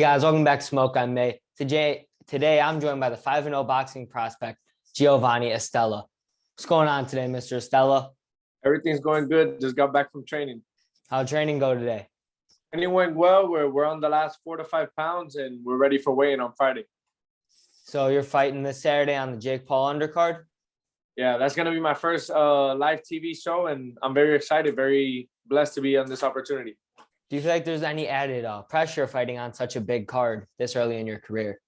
guys, welcome back to Smoke MMA. Today I'm joined by the 5-0 boxing prospect, Jeovanny Estela. What's going on today, Mr. Estela? Everything's going good. Just got back from training. How'd training go today? Training went well. We're on the last 4 to 5 pounds, and we're ready for weigh-in on Friday. So you're fighting this Saturday on the Jake Paul undercard? Yeah, that's gonna be my first live TV show, and I'm very excited, very blessed to be on this opportunity. Do you feel like there's any added pressure fighting on such a big card this early in your career?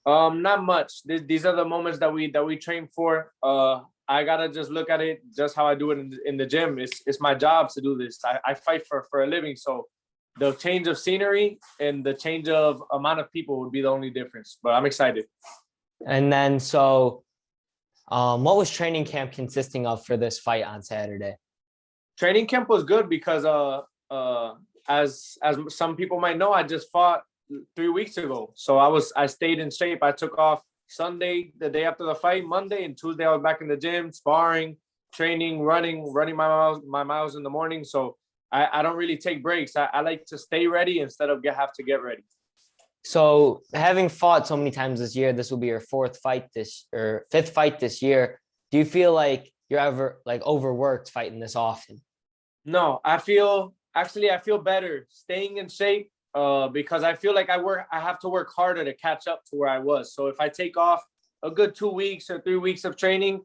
Not much. These are the moments that we train for. I gotta just look at it just how I do it in the gym. It's my job to do this. I fight for a living, so the change of scenery and the change of amount of people would be the only difference. But I'm excited. And then, what was training camp consisting of for this fight on Saturday? Training camp was good because as some people might know, I just fought 3 weeks ago. So I stayed in shape. I took off Sunday, the day after the fight, Monday, and Tuesday I was back in the gym, sparring, training, running my miles in the morning. So I don't really take breaks. I like to stay ready instead of have to get ready. So having fought so many times this year, this will be your fifth fight this year. Do you feel like you're ever overworked fighting this often? No, I feel better staying in shape because I feel like I have to work harder to catch up to where I was. So if I take off a good 2 weeks or 3 weeks of training,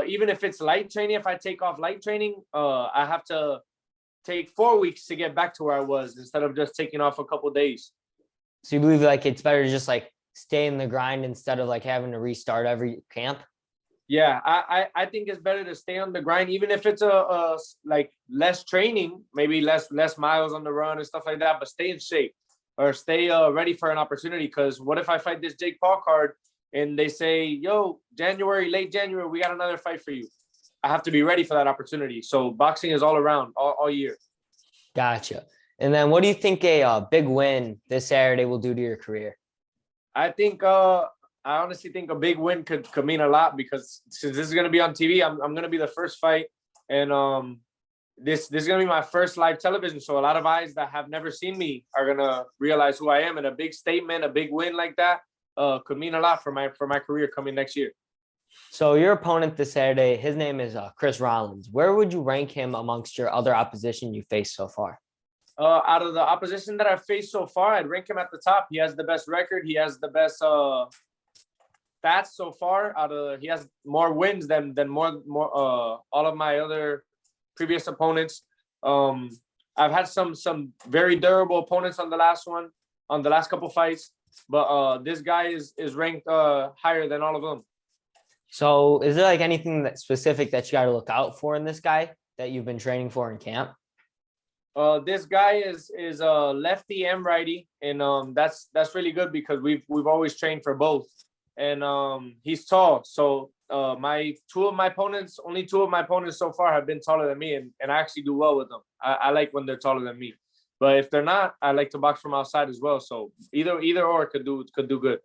even if it's light training, if I take off light training, I have to take 4 weeks to get back to where I was instead of just taking off a couple of days. So you believe it's better to just stay in the grind instead of having to restart every camp? Yeah, I think it's better to stay on the grind, even if it's a less training, maybe less miles on the run and stuff like that, but stay in shape or stay ready for an opportunity. Because what if I fight this Jake Paul card and they say, yo, late January, we got another fight for you? I have to be ready for that opportunity. So boxing is all around, all year. Gotcha. And then what do you think a big win this Saturday will do to your career? I honestly think a big win could mean a lot because since this is going to be on TV, I'm going to be the first fight. And this is going to be my first live television. So a lot of eyes that have never seen me are going to realize who I am. And a big statement, a big win like that could mean a lot for my career coming next year. So your opponent this Saturday, his name is Chris Rollins. Where would you rank him amongst your other opposition you faced so far? Out of the opposition that I've faced so far, I'd rank him at the top. He has the best record. He has the best stats so far. He has more wins than all of my other previous opponents. I've had some very durable opponents on the last couple fights, but this guy is ranked higher than all of them. So is there anything specific that you got to look out for in this guy that you've been training for in camp? This guy is a lefty and righty, and that's really good because we've always trained for both. And he's tall, so only two of my opponents so far have been taller than me, and I actually do well with them. I like when they're taller than me, but if they're not, I like to box from outside as well. So either or could do good.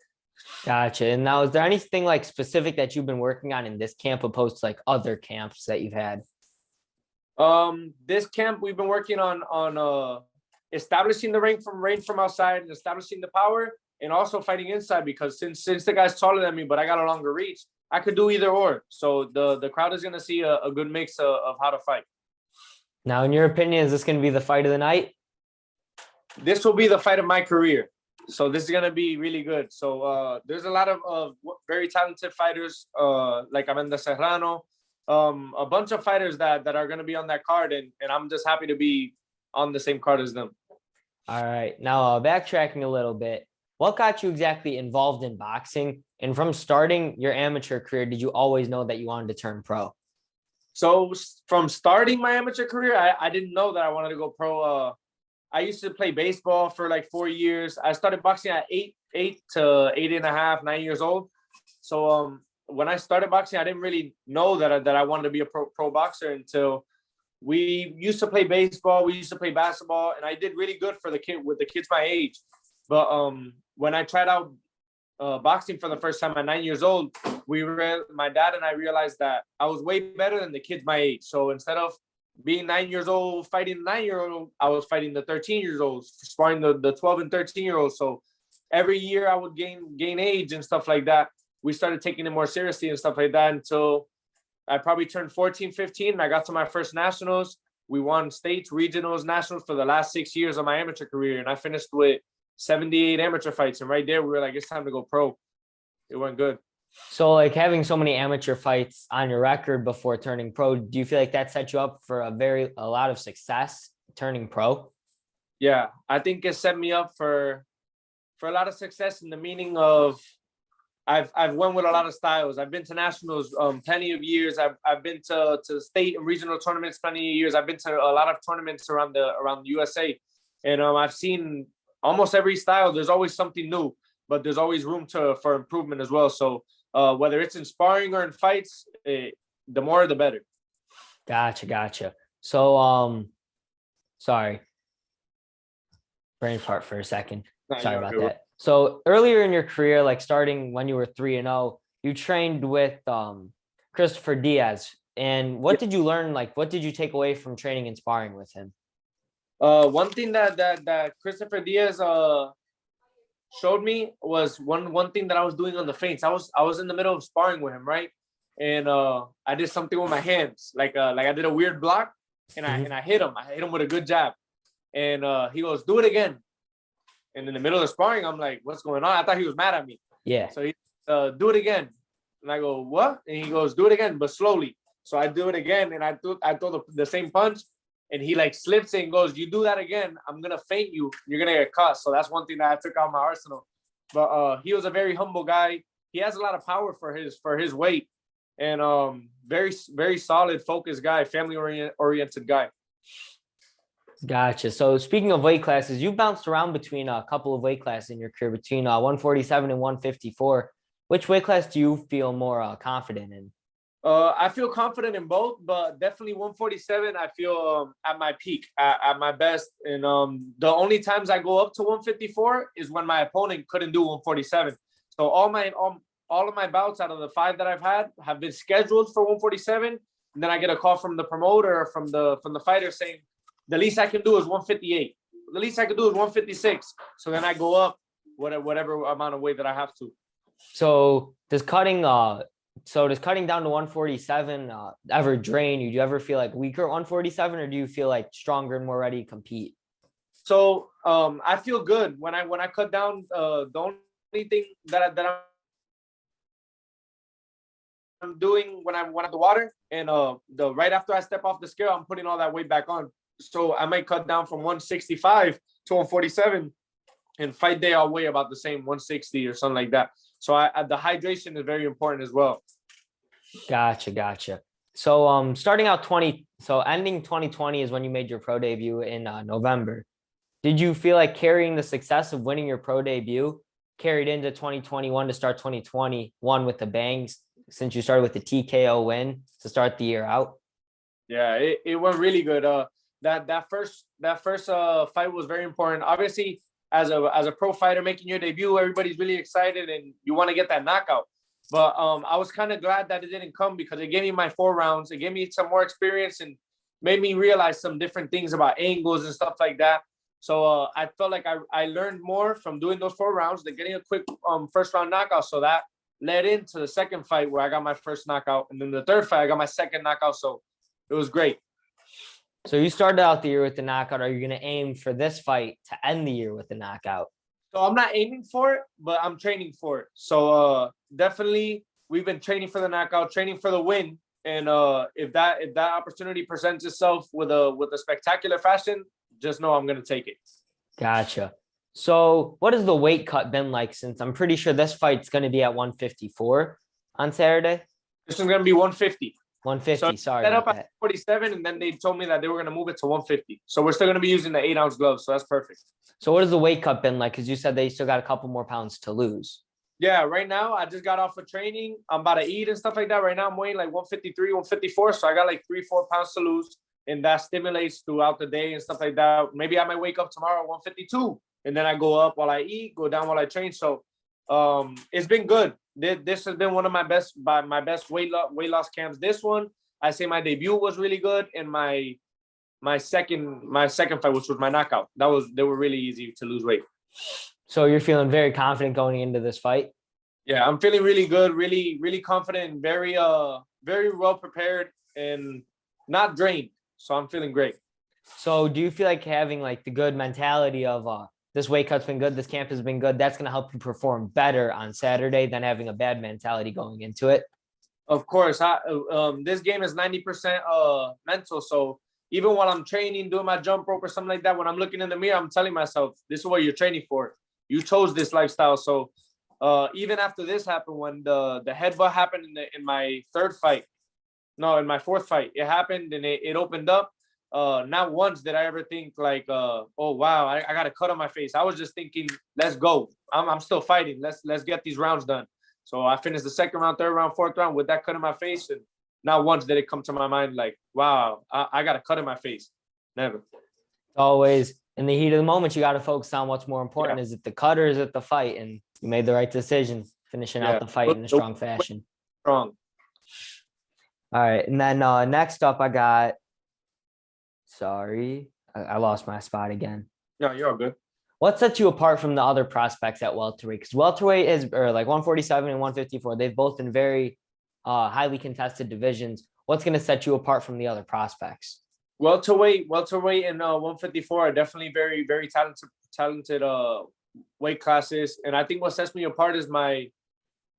Gotcha. And now, is there anything specific that you've been working on in this camp opposed to other camps that you've had? This camp we've been working on establishing the range from outside and establishing the power, and also fighting inside, because since the guy's taller than me, but I got a longer reach, I could do either or. So the crowd is going to see a good mix of how to fight. Now, in your opinion, is this going to be the fight of the night? This will be the fight of my career. So this is going to be really good. So there's a lot of very talented fighters like Amanda Serrano, a bunch of fighters that are going to be on that card, and I'm just happy to be on the same card as them. All right. Now, backtracking a little bit, what got you exactly involved in boxing? And from starting your amateur career, did you always know that you wanted to turn pro? So from starting my amateur career, I didn't know that I wanted to go pro. I used to play baseball for 4 years. I started boxing at 8 to 8.5, 9 years old. So when I started boxing, I didn't really know that I wanted to be a pro boxer until we used to play baseball. We used to play basketball, and I did really good with the kids my age. But when I tried out boxing for the first time at 9 years old, my dad and I realized that I was way better than the kids my age. So instead of being 9 years old, fighting the 9-year-old, I was fighting the 13 years olds, sparring the 12 and 13-year-olds. So every year I would gain age and stuff like that. We started taking it more seriously and stuff like that until I probably turned 14, 15. And I got to my first nationals. We won states, regionals, nationals for the last 6 years of my amateur career. And I finished with 78 amateur fights. And right there, we were like, it's time to go pro. It went good. So like having so many amateur fights on your record before turning pro, do you feel like that set you up for a lot of success turning pro? Yeah, I think it set me up for a lot of success in the meaning of I've won with a lot of styles. I've been to nationals plenty of years. I've been to state and regional tournaments plenty of years. I've been to a lot of tournaments around the USA, and I've seen almost every style. There's always something new, but there's always room for improvement as well. So whether it's in sparring or in fights, the more the better. Gotcha. So sorry, brain fart for a second. Sorry about that. So earlier in your career, like starting when you were 3-0, you trained with Christopher Diaz. And what did you learn? Like, what did you take away from training and sparring with him? One thing that Christopher Diaz showed me was one thing that I was doing on the feints. I was in the middle of sparring with him, right? And I did something with my hands, like I did a weird block, and I hit him. I hit him with a good jab, and he goes, "Do it again." And in the middle of sparring, I'm like, "What's going on?" I thought he was mad at me. Yeah. So he do it again, and I go, "What?" And he goes, "Do it again, but slowly." So I do it again, and I throw the same punch, and he like slips and goes, "You do that again, I'm gonna feint you. You're gonna get caught." So that's one thing that I took out of my arsenal. But he was a very humble guy. He has a lot of power for his weight, and very, very solid, focused guy, family oriented guy. Gotcha. So speaking of weight classes, you bounced around between a couple of weight classes in your career, between 147 and 154. Which weight class do you feel more confident in? I feel confident in both, but definitely 147. I feel at my peak, at my best. And the only times I go up to 154 is when my opponent couldn't do 147. So all of my bouts out of the 5 that I've had have been scheduled for 147. And then I get a call from the promoter or from the fighter saying, the least I can do is 158. The least I can do is 156. So then I go up whatever amount of weight that I have to. So does cutting down to 147 ever drain you? Do you ever feel like weaker at 147, or do you feel like stronger and more ready to compete? So I feel good when I cut down. The only thing that I'm doing when I'm at the water, and the right after I step off the scale, I'm putting all that weight back on. So I might cut down from 165 to 147, and fight day I'll weigh about the same, 160 or something like that. So the hydration is very important as well. Gotcha. So ending 2020 is when you made your pro debut in November. Did you feel like carrying the success of winning your pro debut carried into 2021 to start 2021 with the bangs, since you started with the TKO win to start the year out? Yeah, it went really good. That first fight was very important. Obviously, as a pro fighter making your debut, everybody's really excited and you want to get that knockout. But I was kind of glad that it didn't come, because it gave me my 4 rounds. It gave me some more experience and made me realize some different things about angles and stuff like that. So I felt like I learned more from doing those 4 rounds than getting a quick first round knockout. So that led into the second fight where I got my first knockout, and then the third fight I got my second knockout. So it was great. So you started out the year with the knockout. Are you going to aim for this fight to end the year with the knockout? So I'm not aiming for it, but I'm training for it. So definitely we've been training for the knockout, training for the win. And if that opportunity presents itself with a spectacular fashion, just know I'm going to take it. Gotcha. So what has the weight cut been like, since I'm pretty sure this fight's going to be at 154 on Saturday? This is going to be 150. 150, so sorry set about up that. At 47, and then they told me that they were going to move it to 150. So we're still going to be using the 8-ounce gloves, so that's perfect. So what has the weight cut been like? Because you said they still got a couple more pounds to lose. Yeah, right now I just got off of training. I'm about to eat and stuff like that. Right now I'm weighing like 153, 154. So I got like 3-4 pounds to lose, and that stimulates throughout the day and stuff like that. Maybe I might wake up tomorrow at 152, and then I go up while I eat, go down while I train. So it's been good. This has been one of my best weight loss camps. This one, I say my debut was really good, and my my second fight, which was my knockout. They were really easy to lose weight. So you're feeling very confident going into this fight? Yeah, I'm feeling really good, really confident, and very well prepared and not drained. So I'm feeling great. So do you feel like having like the good mentality of this weight cut's been good, this camp has been good, that's going to help you perform better on Saturday than having a bad mentality going into it? Of course, this game is 90% mental. So even while I'm training, doing my jump rope or something like that, when I'm looking in the mirror, I'm telling myself, this is what you're training for. You chose this lifestyle. So even after this happened, when the headbutt happened in my fourth fight, it happened and it opened up. Not once did I ever think like, oh wow, I got a cut on my face. I was just thinking, let's go. I'm still fighting. Let's get these rounds done. So I finished the second round, third round, fourth round with that cut in my face, and not once did it come to my mind like, wow, I got a cut in my face. Never. Always in the heat of the moment, you got to focus on what's more important. Yeah. Is it the cut or is it the fight? And you made the right decision, finishing out the fight in a strong fashion. Strong. All right, and then next up, I got. Sorry, I lost my spot again. No, you're all good. What sets you apart from the other prospects at welterweight? Because welterweight is, or like 147 and 154, they've both been very highly contested divisions. What's going to set you apart from the other prospects? Welterweight and 154 are definitely very, very talented weight classes. And I think what sets me apart is my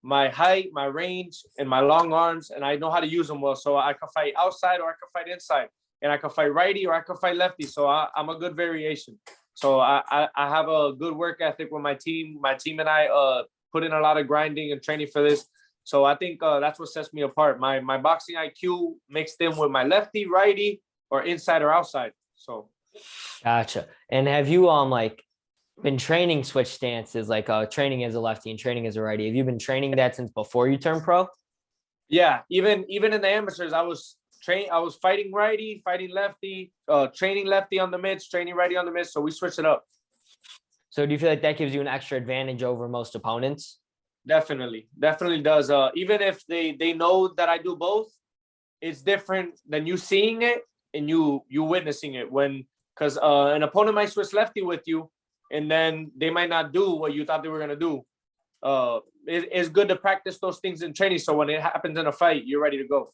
height, my range, and my long arms, and I know how to use them well. So I can fight outside or I can fight inside, and I can fight righty or I can fight lefty. So I'm a good variation. So I have a good work ethic with my team. My team and I put in a lot of grinding and training for this. So I think that's what sets me apart. My boxing IQ mixed in with my lefty, righty, or inside or outside. So. Gotcha. And have you like been training switch stances, like training as a lefty and training as a righty? Have you been training that since before you turned pro? Yeah, even in the amateurs, I was fighting righty, fighting lefty, training lefty on the mids, training righty on the mids. So we switched it up. So do you feel like that gives you an extra advantage over most opponents? Definitely does. Even if they know that I do both, it's different than you seeing it and you witnessing it. Because an opponent might switch lefty with you, and then they might not do what you thought they were gonna do. It's good to practice those things in training, so when it happens in a fight, you're ready to go.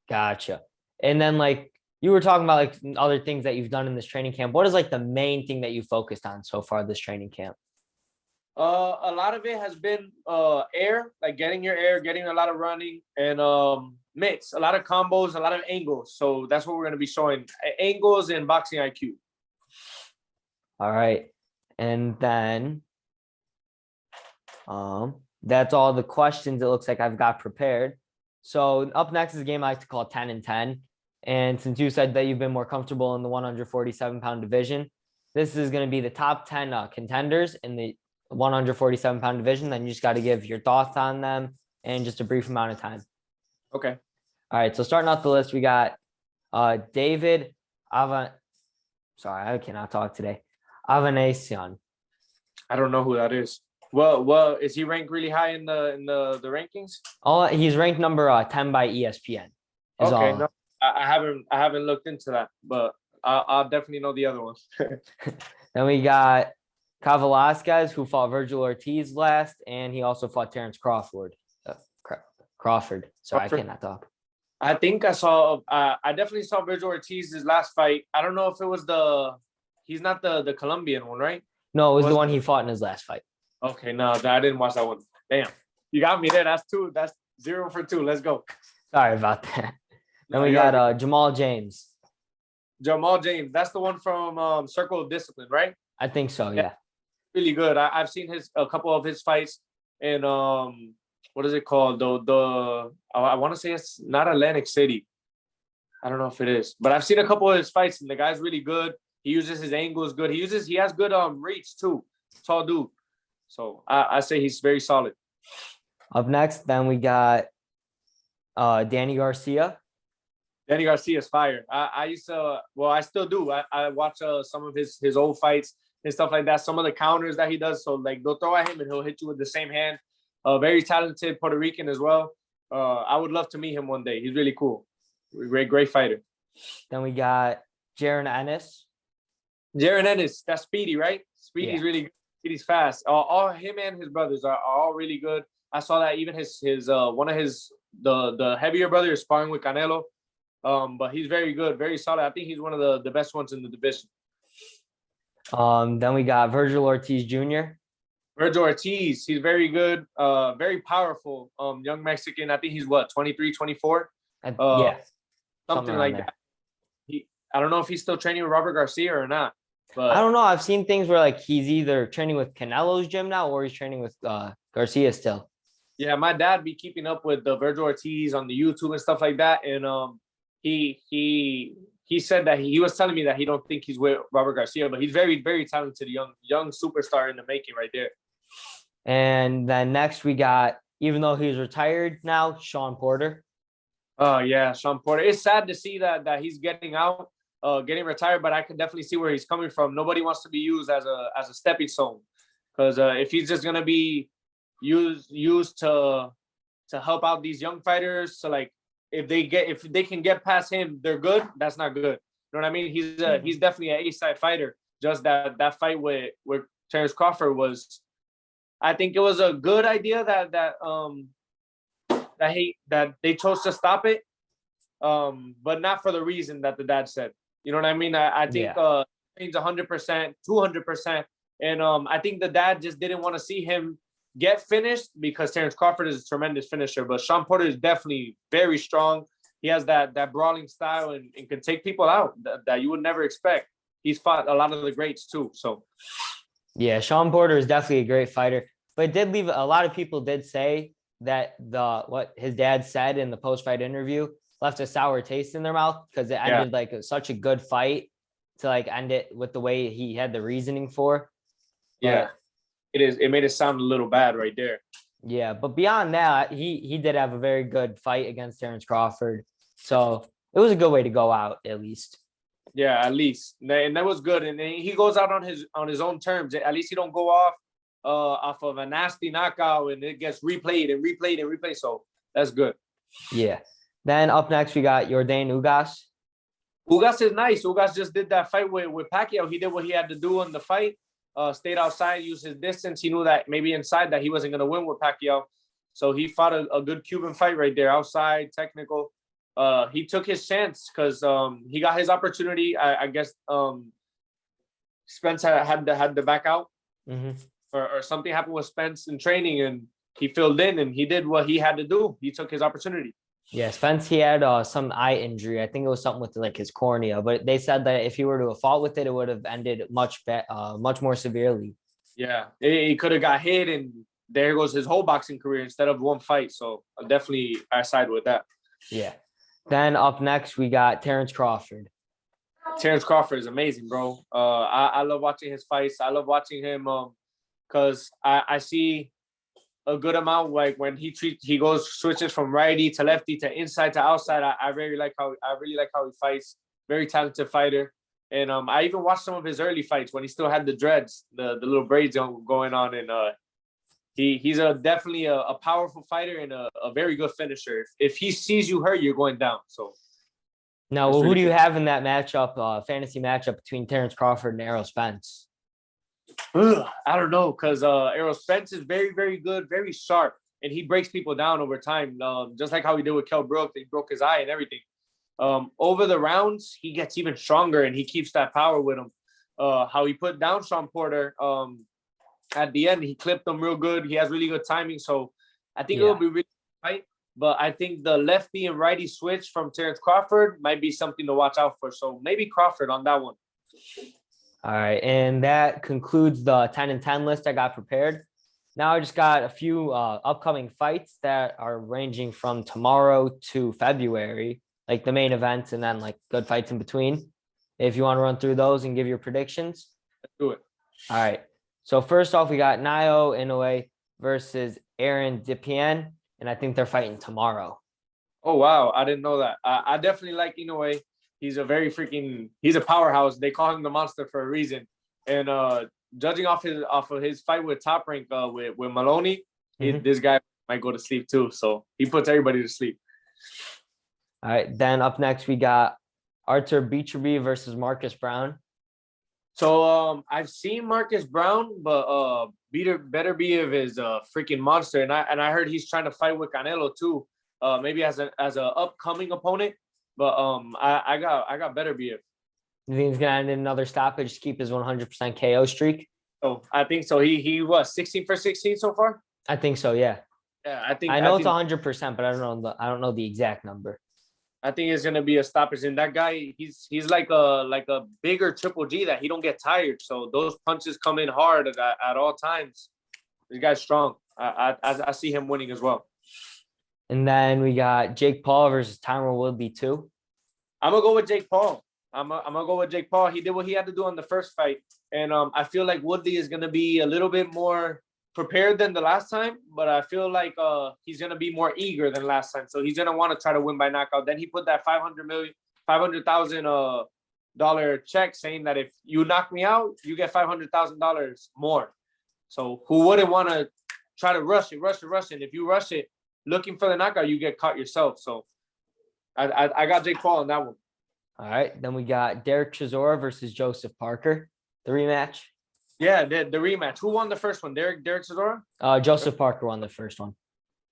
Gotcha. And then like you were talking about like other things that you've done in this training camp. What is like the main thing that you focused on so far this training camp? A lot of it has been air, like getting your air, getting a lot of running, and mitts, a lot of combos, a lot of angles. So that's what we're going to be showing, angles and boxing IQ. All right. And then that's all the questions it looks like I've got prepared. So up next is a game I like to call 10 and 10. And since you said that you've been more comfortable in the 147-pound division, this is going to be the top 10 contenders in the 147-pound division. Then you just got to give your thoughts on them and just a brief amount of time. Okay. All right. So starting off the list, we got David Sorry, I cannot talk today. Avanesian. I don't know who that is. Well, is he ranked really high in the rankings? Oh, he's ranked number 10 by ESPN. Okay, no, I haven't looked into that, but I'll definitely know the other ones. Then we got Velasquez, who fought Virgil Ortiz last, and he also fought Terence Crawford. Crawford. Sorry, I cannot talk. I think I saw. I definitely saw Virgil Ortiz's last fight. I don't know if it was he's not the Colombian one, right? No, it was the one he fought in his last fight. Okay, no, I didn't watch that one. Damn, you got me there. That's 2. That's 0 for 2. Let's go. Sorry about that. Then we got Jamal James. Jamal James. That's the one from Circle of Discipline, right? I think so. Yeah. Really good. I've seen a couple of his fights in what is it called? I want to say it's not Atlantic City. I don't know if it is, but I've seen a couple of his fights, and the guy's really good. He uses his angles good. He has good reach too. Tall dude. So I say he's very solid. Up next, then we got Danny Garcia. Danny Garcia's fire. I used to, well, I still do. I watch some of his old fights and stuff like that. Some of the counters that he does. So like they'll throw at him and he'll hit you with the same hand. Very talented Puerto Rican as well. I would love to meet him one day. He's really cool. Great fighter. Then we got Jaron Ennis. Jaron Ennis, that's Speedy, right? Speedy's Yeah. really good. Speedy's fast. All him and his brothers are all really good. I saw that even his one of his the heavier brother is sparring with Canelo. But he's very good, very solid. I think he's one of the best ones in the division. Then we got Virgil Ortiz Jr. Virgil Ortiz, he's very good, very powerful, young Mexican. I think he's what, 23, 24? Yeah, Something like there. that. I don't know if he's still training with Robert Garcia or not. But I don't know. I've seen things where like he's either training with Canelo's gym now or he's training with Garcia still. yeah, my dad be keeping up with the Virgil Ortiz on the YouTube and stuff like that. And he said that he was telling me that he don't think he's with Robert Garcia, but he's very, very talented, young superstar in the making right there. And then next we got, even though he's retired now, Sean Porter. Oh yeah, Sean Porter. It's sad to see that he's getting out, getting retired, but I can definitely see where he's coming from. Nobody wants to be used as a stepping stone, because if he's just gonna be used to help out these young fighters, so like if they can get past him, they're good. That's not good. You know what I mean? He's definitely an A-side fighter. Just that fight with Terence Crawford was, I think it was a good idea that they chose to stop it, but not for the reason that the dad said. You know what I mean? I think he's 100%, 200%, and I think the dad just didn't want to see him get finished because Terence Crawford is a tremendous finisher, but Sean Porter is definitely very strong. He has that brawling style and can take people out that you would never expect. He's fought a lot of the greats too. So yeah, Sean Porter is definitely a great fighter, but it did leave, a lot of people did say that what his dad said in the post-fight interview left a sour taste in their mouth, because it ended like such a good fight to like end it with the way he had the reasoning for. Yeah, it made it sound a little bad right there. Yeah, but beyond that, he did have a very good fight against Terence Crawford, so it was a good way to go out, at least. Yeah, at least, and that was good. And he goes out on his own terms. At least he don't go off of a nasty knockout and it gets replayed and replayed and replayed. So that's good. Yeah. Then up next we got Yordan Ugas. Ugas is nice. Ugas just did that fight with Pacquiao. He did what he had to do in the fight. Stayed outside, used his distance. He knew that maybe inside that he wasn't going to win with Pacquiao. So he fought a good Cuban fight right there, outside, technical. He took his chance because he got his opportunity. I guess Spence had to back out. Mm-hmm. Or something happened with Spence in training and he filled in and he did what he had to do. He took his opportunity. Yeah, Spence, he had some eye injury. I think it was something with like his cornea, but they said that if he were to have fought with it, it would have ended much more severely. Yeah, he could have got hit and there goes his whole boxing career instead of one fight. So I side with that. Yeah. Then up next, we got Terence Crawford. Terence Crawford is amazing, bro. I love watching his fights. I love watching him because I see a good amount, like when he switches from righty to lefty to inside to outside. I really like how he fights. Very talented fighter. And I even watched some of his early fights when he still had the dreads, the little braids going on. And he's definitely a powerful fighter and a very good finisher. If he sees you hurt, you're going down. So now, who do you have in that matchup, fantasy matchup between Terence Crawford and Errol Spence? I don't know, because Errol Spence is very, very good, very sharp, and he breaks people down over time. Just like how he did with Kell Brook, he broke his eye and everything. Over the rounds, he gets even stronger, and he keeps that power with him. How he put down Sean Porter at the end, he clipped him real good. He has really good timing, so I think it will be really tight. But I think the lefty and righty switch from Terence Crawford might be something to watch out for. So maybe Crawford on that one. All right, and that concludes the 10 and 10 list I got prepared. Now I just got a few upcoming fights that are ranging from tomorrow to February, like the main events and then like good fights in between. If you want to run through those and give your predictions. Let's do it. All right. So first off, we got Naoya Inoue versus Aaron Dipien, and I think they're fighting tomorrow. Oh, wow. I didn't know that. I definitely like Inoue. He's a powerhouse. They call him the monster for a reason. And judging off of his fight with Top Rank with Maloney, this guy might go to sleep too. So he puts everybody to sleep. All right. Then up next we got Arthur Beecher versus Marcus Brown. So I've seen Marcus Brown, but Better is a freaking monster, and I heard he's trying to fight with Canelo too. Maybe as a upcoming opponent, but I got Better. You think he's gonna end in another stoppage to keep his 100% KO streak? Oh, I think so. He was 16 for 16 so far. I think so. Yeah. Yeah, I know it's 100%, but I don't know the exact number. I think it's gonna be a stoppage, and that guy, he's like a bigger Triple G that he don't get tired. So those punches come in hard at all times. This guy's strong. I see him winning as well. And then we got Jake Paul versus Tyron Woodley too. I'm gonna go with Jake Paul. I'm gonna go with Jake Paul. He did what he had to do on the first fight, and I feel like Woodley is gonna be a little bit more prepared than the last time, but I feel like he's gonna be more eager than last time. So he's gonna want to try to win by knockout. Then he put that $500,000 check saying that if you knock me out, you get $500,000 more. So who wouldn't want to try to rush it? And if you rush it looking for the knockout, you get caught yourself. So I got Jake Paul on that one. All right, then we got Derek Chisora versus Joseph Parker, the rematch. Yeah, the rematch. Who won the first one? Derek Chisora? Joseph Parker won the first one.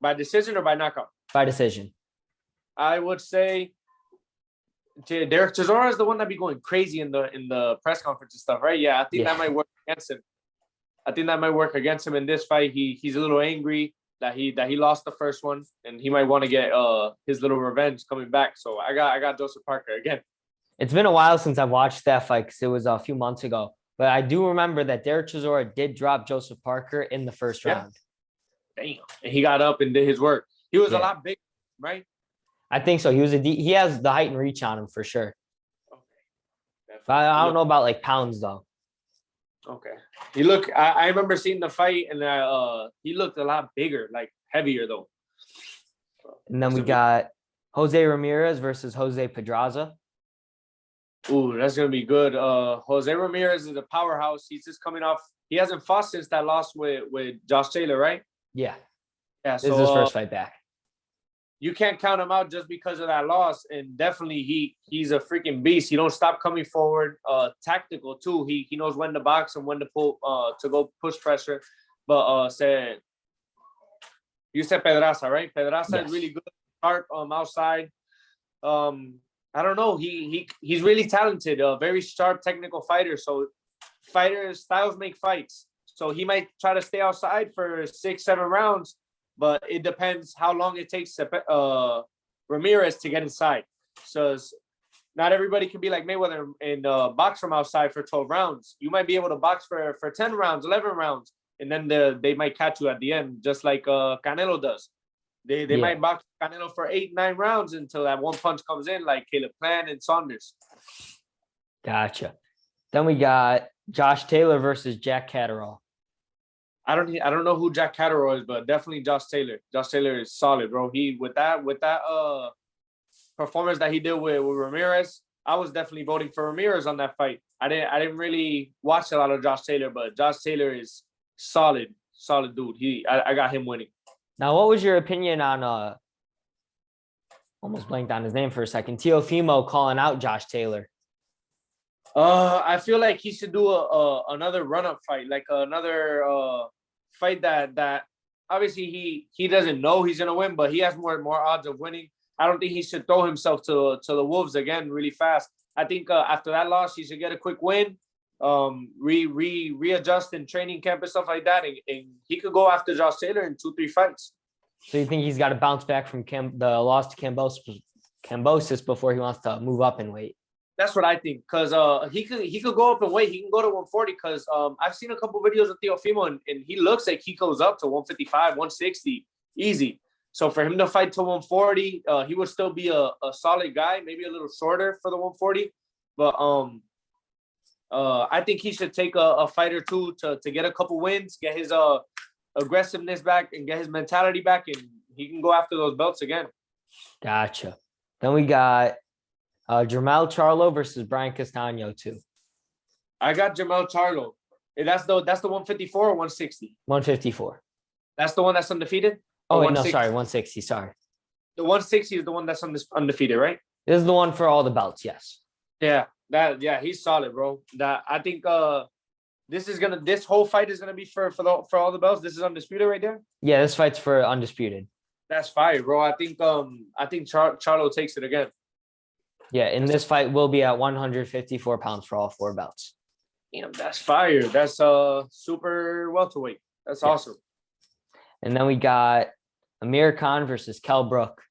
By decision or by knockout? By decision. I would say Derek Chisora is the one that be going crazy in the press conference and stuff, right? Yeah, I think that might work against him. I think that might work against him in this fight. He's a little angry that he lost the first one, and he might want to get his little revenge coming back. So I got Joseph Parker again. It's been a while since I've watched that fight because it was a few months ago. But I do remember that Derek Chisora did drop Joseph Parker in the first round. Damn. And he got up and did his work. He was a lot bigger, right? I think so. He has the height and reach on him for sure. Okay. I don't know about like pounds though. Okay. I remember seeing the fight, and he looked a lot bigger, like heavier though. And then we got Jose Ramirez versus Jose Pedraza. Ooh, that's gonna be good. Jose Ramirez is a powerhouse. He's just coming off. He hasn't fought since that loss with Josh Taylor, right? Yeah. Yeah. So this is his first fight back. You can't count him out just because of that loss. And definitely he's a freaking beast. He don't stop coming forward. Tactical too. He knows when to box and when to pull to go push pressure. But you said Pedraza, right? Pedraza is really good, sharp outside. I don't know. He's really talented, a very sharp technical fighter. So fighters' styles make fights. So he might try to stay outside for 6-7 rounds, but it depends how long it takes Ramirez to get inside. So not everybody can be like Mayweather and box from outside for 12 rounds. You might be able to box for 10 rounds, 11 rounds, and then they might catch you at the end, just like Canelo does. They might box Castano for 8-9 rounds until that one punch comes in, like Caleb Plant and Saunders. Gotcha. Then we got Josh Taylor versus Jack Caddarol. I don't know who Jack Caddarol is, but definitely Josh Taylor. Josh Taylor is solid, bro. He with that performance that he did with Ramirez, I was definitely voting for Ramirez on that fight. I didn't really watch a lot of Josh Taylor, but Josh Taylor is solid dude. I got him winning. Now, what was your opinion on almost blanked on his name for a second, Teofimo calling out Josh Taylor? I feel like he should do another run-up fight, like another fight that obviously he doesn't know he's gonna win, but he has more odds of winning. I don't think he should throw himself to the wolves again really fast. I think after that loss, he should get a quick win, readjust in training camp and stuff like that, and he could go after Josh Taylor in 2-3 fights. So you think he's got to bounce back from the loss to Kambosos before he wants to move up in weight? That's what I think, because he could go up in weight. He can go to 140 because I've seen a couple videos of Teofimo, and he looks like he goes up to 155, 160, easy. So for him to fight to 140, he would still be a solid guy, maybe a little shorter for the 140. But I think he should take a fight or two to get a couple wins, get his aggressiveness back, and get his mentality back, and he can go after those belts again. Gotcha. Then we got Jermel Charlo versus Brian Castano too. I got Jermel Charlo. That's the 154 or 160? 154. That's the one that's undefeated? Oh, wait, no, sorry, 160, sorry. The 160 is the one that's undefeated, right? This is the one for all the belts, yes. He's solid, bro. That I think this whole fight is gonna be for all the belts. This is undisputed right there. Yeah, this fight's for undisputed. That's fire, bro. I think Charlo takes it again. Yeah, and this fight will be at 154 pounds for all 4 belts. Damn, that's fire. That's super welterweight. That's awesome. And then we got Amir Khan versus Kell Brook.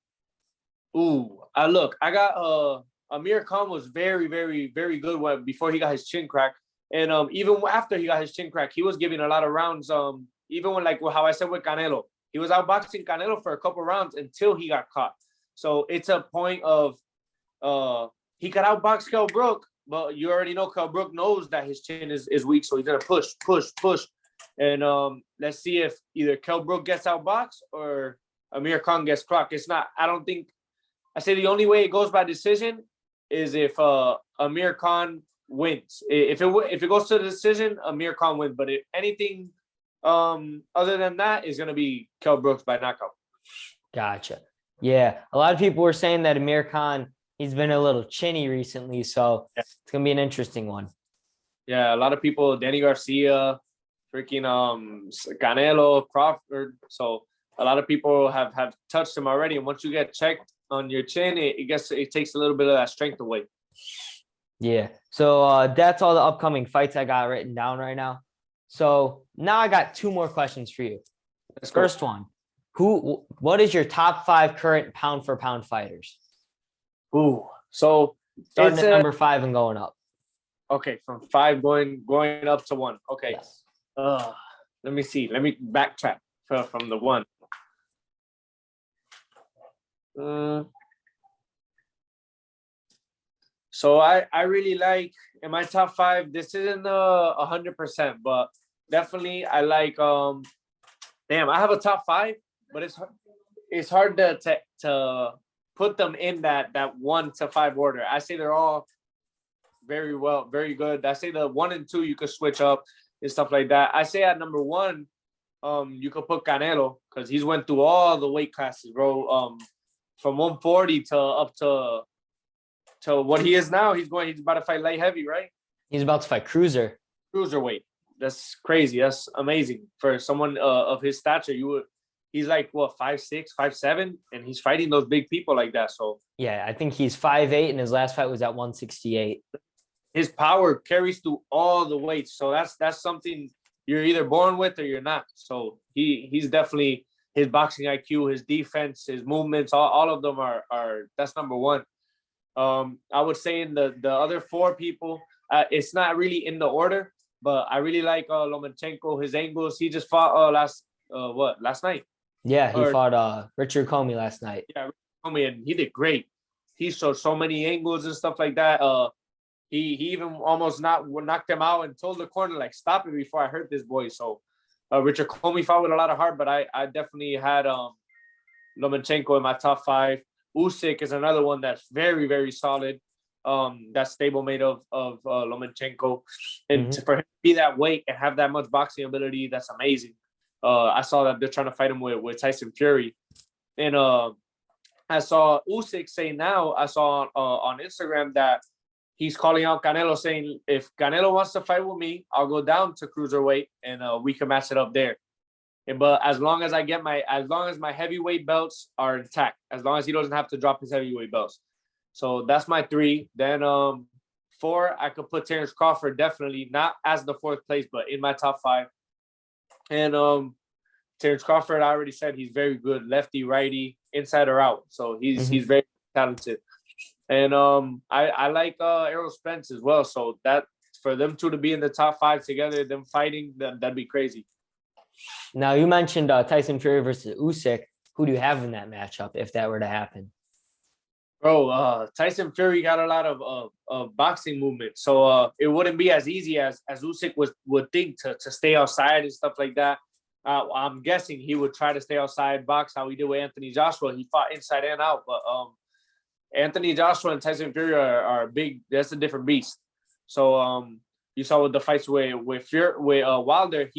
Ooh, I got Amir Khan was very, very, very good before he got his chin cracked. And even after he got his chin cracked, he was giving a lot of rounds. Even when how I said with Canelo, he was outboxing Canelo for a couple rounds until he got caught. So it's a point of he could outbox Kell Brook, but you already know Kell Brook knows that his chin is weak, so he's gonna push. And let's see if either Kell Brook gets outboxed or Amir Khan gets clocked. It's not. I say the only way it goes by decision is if Amir Khan wins. If it goes to the decision, Amir Khan wins. But if anything other than that is going to be Kell Brooks by knockout. Gotcha. Yeah, a lot of people were saying that Amir Khan, he's been a little chinny recently, so it's going to be an interesting one. Yeah, a lot of people, Danny Garcia, freaking Canelo, Crawford. So a lot of people have touched him already. And once you get checked on your chin, it takes a little bit of that strength away. Yeah. So that's all the upcoming fights I got written down right now. So now I got 2 more questions for you. First one, what is your top 5 current pound for pound fighters? Ooh, so starting at number 5 and going up. Okay, from 5 going up to 1. Okay. Yes. Let me see. Let me backtrack from the 1. So I really like in my top 5. This isn't 100%, but definitely I like. Damn, I have a top 5, but it's hard to put them in that 1 to 5 order. I say they're all very good. I say the 1 and 2 you could switch up and stuff like that. I say at number 1, you could put Canelo because he's went through all the weight classes, bro. From 140 to up to what he is now. He's about to fight light heavy, right? He's about to fight cruiserweight. That's crazy. That's amazing for someone of his stature. He's like what 5'6", 5'7", and he's fighting those big people like that. So yeah, I think he's 5'8", and his last fight was at 168. His power carries through all the weights. So that's something you're either born with or you're not. So he's definitely, his boxing IQ, his defense, his movements, all of them are that's number 1. I would say in the other 4 people, it's not really in the order, but I really like Lomachenko, his angles. He just fought last night? Yeah, he fought Richard Comey last night. Yeah, Comey, and he did great. He showed so many angles and stuff like that. He even almost knocked him out and told the corner, like, stop it before I hurt this boy. So Richard Comey fought with a lot of heart, but I definitely had Lomachenko in my top 5. Usyk is another one that's very, very solid. That stablemate of Lomachenko. And for him to be that weight and have that much boxing ability, that's amazing. I saw that they're trying to fight him with Tyson Fury. And I saw Usyk say now, I saw on Instagram that he's calling out Canelo, saying, if Canelo wants to fight with me, I'll go down to cruiserweight and we can match it up there. But as long as my heavyweight belts are intact, as long as he doesn't have to drop his heavyweight belts. So that's my 3. Then 4, I could put Terence Crawford, definitely not as the 4th place, but in my top 5. And Terence Crawford, I already said he's very good, lefty, righty, inside or out. So he's very talented. And I like Errol Spence as well. So that for them 2 to be in the top 5 together, them fighting, that'd be crazy. Now, you mentioned Tyson Fury versus Usyk. Who do you have in that matchup if that were to happen? Bro, Tyson Fury got a lot of boxing movement. So it wouldn't be as easy as Usyk would think to stay outside and stuff like that. I'm guessing he would try to stay outside, box how he did with Anthony Joshua. He fought inside and out. But Anthony Joshua and Tyson Fury are big. That's a different beast. So you saw with the fights with Wilder,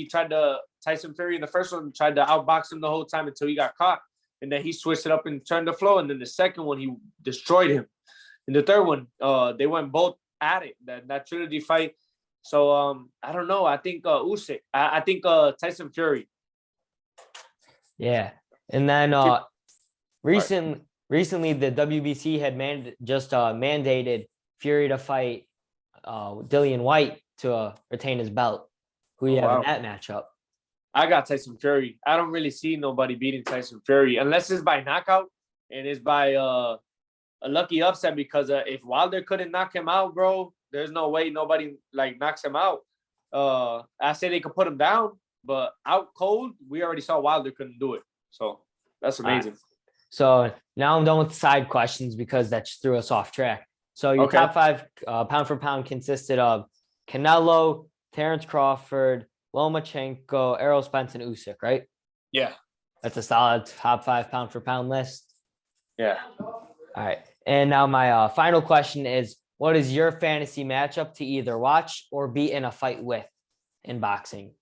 Tyson Fury in the first one tried to outbox him the whole time until he got caught. And then he switched it up and turned the flow. And then the second one, he destroyed him. in the third one, they went both at it. That trilogy fight. So I don't know. I think Usyk. I think Tyson Fury. Yeah. And then recently the WBC had mandated Fury to fight Dillian White to retain his belt. Who you have in that matchup? I got Tyson Fury. I don't really see nobody beating Tyson Fury unless it's by knockout and it's by a lucky upset, because if Wilder couldn't knock him out, bro, there's no way nobody like knocks him out. I say they could put him down, but out cold, we already saw Wilder couldn't do it. So that's amazing. So now I'm done with side questions because that just threw us off track. So your top 5 pound for pound consisted of Canelo, Terence Crawford, Lomachenko, Errol Spence, and Usyk, right? Yeah. That's a solid top 5 pound for pound list. Yeah. All right. And now my final question is, what is your fantasy matchup to either watch or be in a fight with in boxing?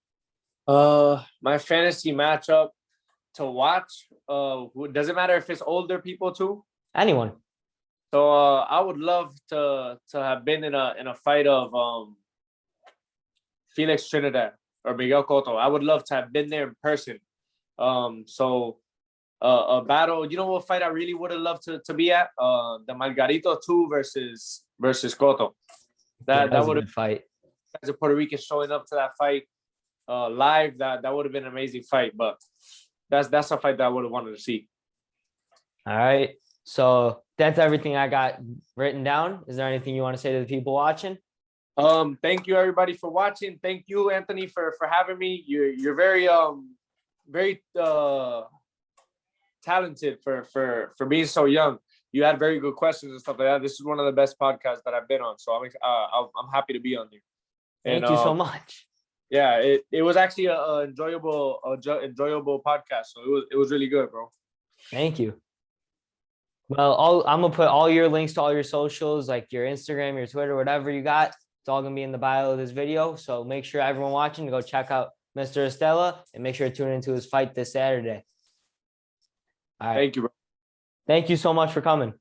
My fantasy matchup to watch, does it matter if it's older people too? Anyone. So I would love to have been in a fight of Felix Trinidad or Miguel Cotto. I would love to have been there in person. So a battle, you know what fight I really would have loved to be at? The Margarito 2 versus Cotto. That would have fight. As a Puerto Rican showing up to that fight live, that would have been an amazing fight. But that's a fight that I would have wanted to see. All right. So that's everything I got written down. Is there anything you want to say to the people watching? Thank you everybody for watching. Thank you, Anthony, for having me. You're very talented for being so young. You had very good questions and stuff like that. This is one of the best podcasts that I've been on, so I'm happy to be on here. Thank you so much. Yeah, it was actually a enjoyable podcast. So it was really good, bro. Thank you. Well, I'm gonna put all your links to all your socials, like your Instagram, your Twitter, whatever you got. It's all gonna be in the bio of this video. So make sure everyone watching to go check out Mr. Estela and make sure to tune into his fight this Saturday. All right. Thank you, bro. Thank you so much for coming.